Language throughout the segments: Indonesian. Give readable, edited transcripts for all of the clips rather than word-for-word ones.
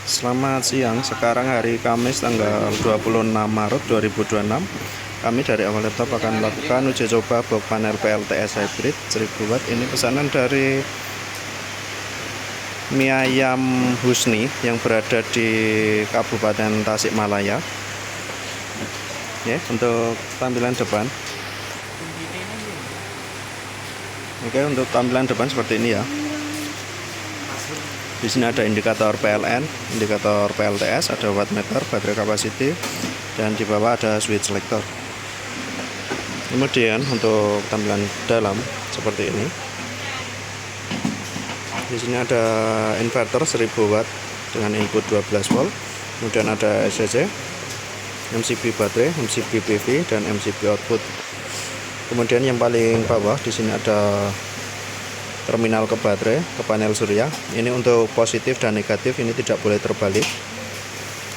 Selamat siang, sekarang hari Kamis tanggal 26 Maret 2026. Kami dari Awal Laptop akan melakukan uji coba box panel PLTS hybrid 1000 watt. Ini pesanan dari Mie Ayam Husni yang berada di Kabupaten Tasikmalaya. Ya, untuk tampilan depan. Oke, untuk tampilan depan seperti ini ya. Di sini ada indikator PLN, indikator PLTS, ada wattmeter, baterai capacity, dan di bawah ada switch selector. Kemudian untuk tampilan dalam seperti ini. Di sini ada inverter 1000 watt dengan input 12 volt. Kemudian ada SCC, MCB baterai, MCB PV, dan MCB output. Kemudian yang paling bawah di sini ada terminal ke baterai, ke panel surya. Ini untuk positif dan negatif ini tidak boleh terbalik.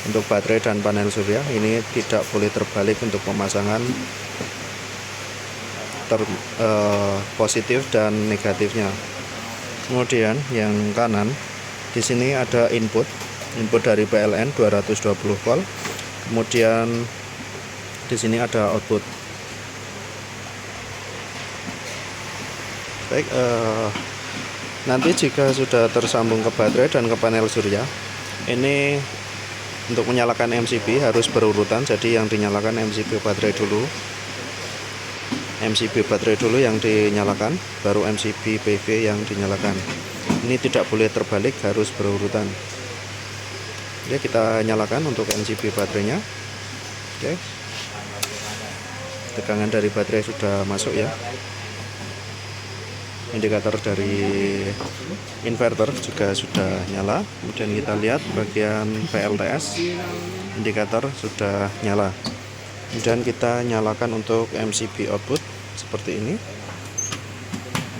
Untuk baterai dan panel surya ini tidak boleh terbalik untuk pemasangan positif dan negatifnya. Kemudian yang kanan di sini ada input dari PLN 220 volt. Kemudian di sini ada output. Baik, nanti jika sudah tersambung ke baterai dan ke panel surya, ini untuk menyalakan MCB harus berurutan. Jadi yang dinyalakan MCB baterai dulu, yang dinyalakan, baru MCB PV yang dinyalakan. Ini tidak boleh terbalik, harus berurutan. Oke, kita nyalakan untuk MCB baterainya. Oke, tegangan dari baterai sudah masuk ya. Indikator dari inverter juga sudah nyala. Kemudian kita lihat bagian PLTS, indikator sudah nyala. Kemudian kita nyalakan untuk MCB output seperti ini.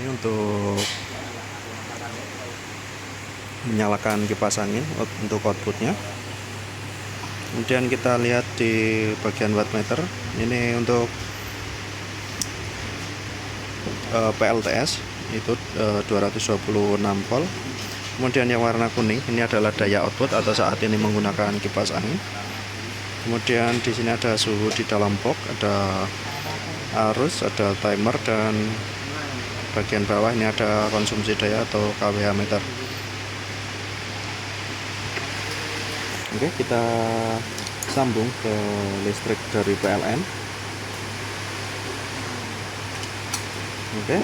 Ini untuk menyalakan kipas angin untuk outputnya. Kemudian kita lihat di bagian wattmeter, ini untuk PLTS itu 226 volt. Kemudian yang warna kuning ini adalah daya output atau saat ini menggunakan kipas angin. Kemudian di sini ada suhu di dalam box, ada arus, ada timer, dan bagian bawah ini ada konsumsi daya atau kWh meter. Oke, kita sambung ke listrik dari PLN. Oke,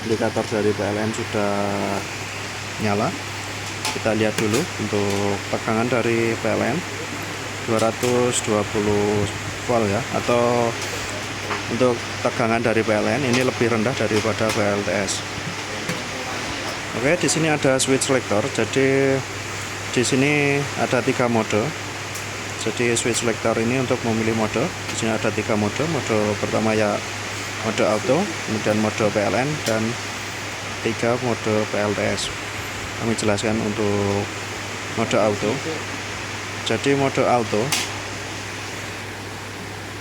indikator dari PLN sudah nyala. Kita lihat dulu untuk tegangan dari PLN 220 volt ya, atau untuk tegangan dari PLN ini lebih rendah daripada PLTS. Oke, di sini ada switch selector. Jadi di sini ada 3 mode. Jadi switch selector ini untuk memilih mode. Di sini ada 3 mode. Mode pertama ya mode auto, kemudian mode PLN, dan 3 mode PLTS. Kami jelaskan untuk mode auto. Jadi mode auto,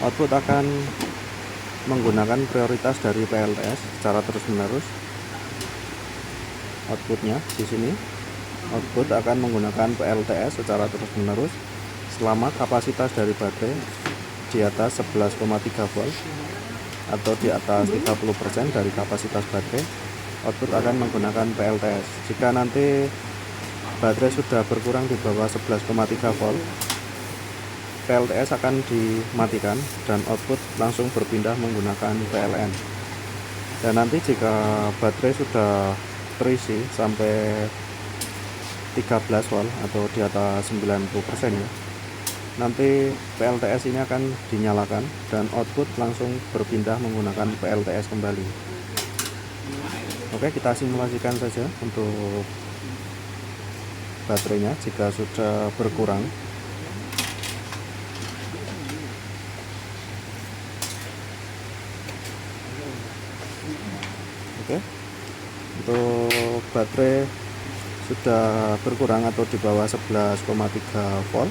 output akan menggunakan prioritas dari PLTS secara terus-menerus. Outputnya di sini, output akan menggunakan PLTS secara terus-menerus selama kapasitas dari baterai di atas 11,3 volt atau di atas 30% dari kapasitas baterai. Output akan menggunakan PLTS. Jika nanti baterai sudah berkurang di bawah 11,3 volt, PLTS akan dimatikan dan output langsung berpindah menggunakan PLN. Dan nanti jika baterai sudah terisi sampai 13 volt atau di atas 90% ya, nanti PLTS ini akan dinyalakan dan output langsung berpindah menggunakan PLTS kembali. Oke, kita simulasikan saja untuk baterainya jika sudah berkurang. Oke, untuk baterai sudah berkurang atau di bawah 11,3 volt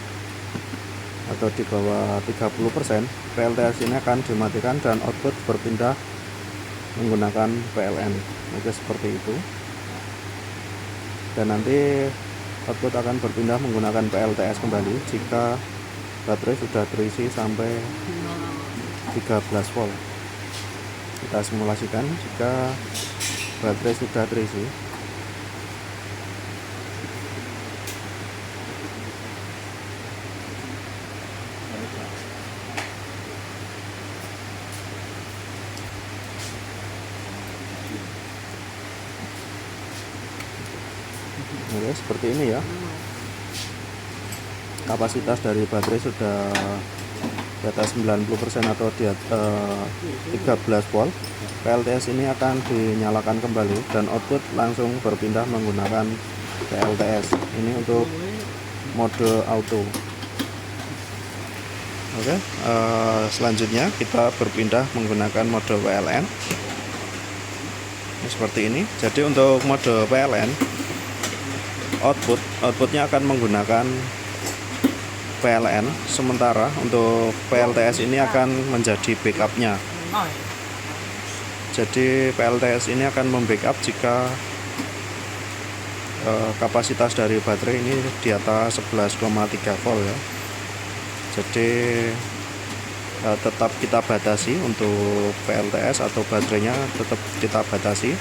atau di bawah 30%, PLTS ini akan dimatikan dan output berpindah menggunakan PLN. Oke, seperti itu. Dan nanti output akan berpindah menggunakan PLTS kembali jika baterai sudah terisi sampai 13 volt. Kita simulasikan jika baterai sudah terisi. Oke, seperti ini ya. Kapasitas dari baterai sudah di atas 90% atau di atas 13 volt. PLTS ini akan dinyalakan kembali dan output langsung berpindah menggunakan PLTS. Ini untuk mode auto. Oke, selanjutnya kita berpindah menggunakan mode PLN. Seperti ini. Jadi untuk mode PLN, outputnya akan menggunakan PLN, sementara untuk PLTS ini akan menjadi backupnya. Jadi PLTS ini akan membackup jika kapasitas dari baterai ini di atas 11,3 volt ya. Jadi tetap kita batasi untuk PLTS atau baterainya, tetap kita batasi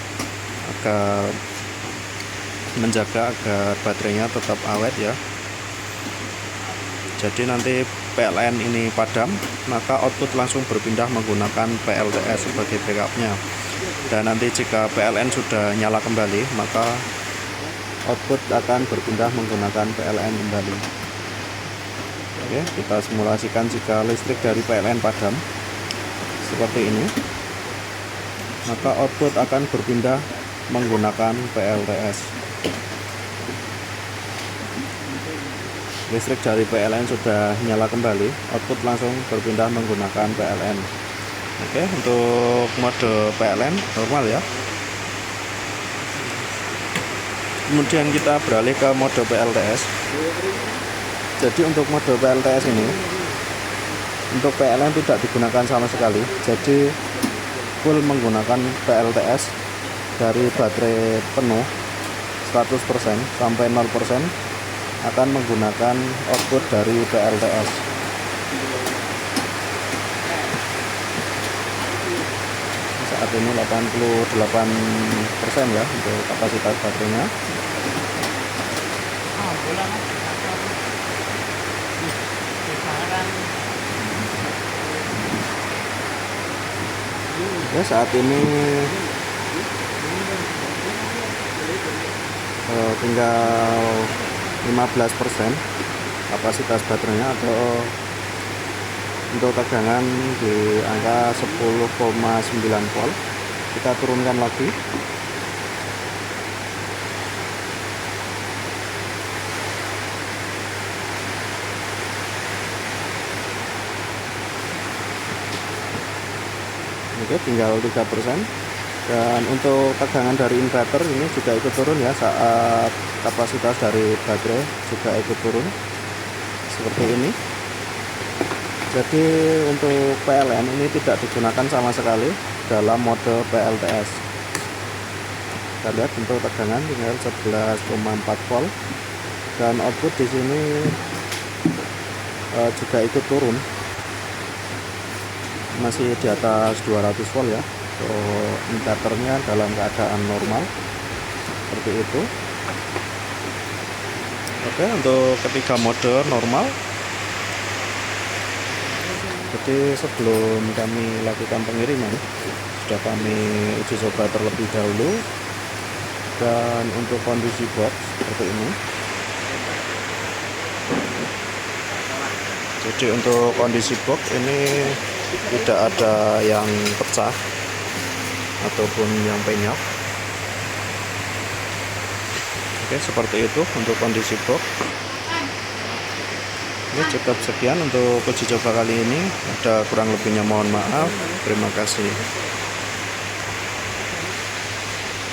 agar menjaga agar baterainya tetap awet ya. Jadi nanti PLN ini padam, maka output langsung berpindah menggunakan PLTS sebagai backupnya. Dan nanti jika PLN sudah nyala kembali, maka output akan berpindah menggunakan PLN kembali. Oke, kita simulasikan jika listrik dari PLN padam seperti ini, maka output akan berpindah menggunakan PLTS. Listrik dari PLN sudah nyala kembali, output langsung berpindah menggunakan PLN. Oke, untuk mode PLN normal ya. Kemudian kita beralih ke mode PLTS. Jadi untuk mode PLTS ini, untuk PLN tidak digunakan sama sekali. Jadi full menggunakan PLTS dari baterai penuh 100% sampai 0% akan menggunakan output dari PLTS. Saat ini 88% ya untuk kapasitas baterainya. Oke, saat ini tinggal 15% kapasitas baterainya, atau untuk tegangan di angka 10,9 volt. Kita turunkan lagi. Oke, tinggal 3%. Dan untuk tegangan dari inverter ini juga ikut turun ya, saat kapasitas dari baterai juga ikut turun seperti ini. Jadi untuk PLN ini tidak digunakan sama sekali dalam mode PLTS. Kita lihat untuk tegangan tinggal 11,4 volt dan output di sini juga ikut turun, masih di atas 200 volt ya. Inverternya dalam keadaan normal seperti itu. Oke, untuk ketiga mode normal. Jadi sebelum kami lakukan pengiriman, sudah kami uji coba terlebih dahulu. Dan untuk kondisi box seperti ini. Jadi untuk kondisi box ini tidak ada yang pecah ataupun yang penyok. Oke, seperti itu untuk kondisi box. Oke, cukup sekian untuk uji coba kali ini. Ada kurang lebihnya mohon maaf. Terima kasih.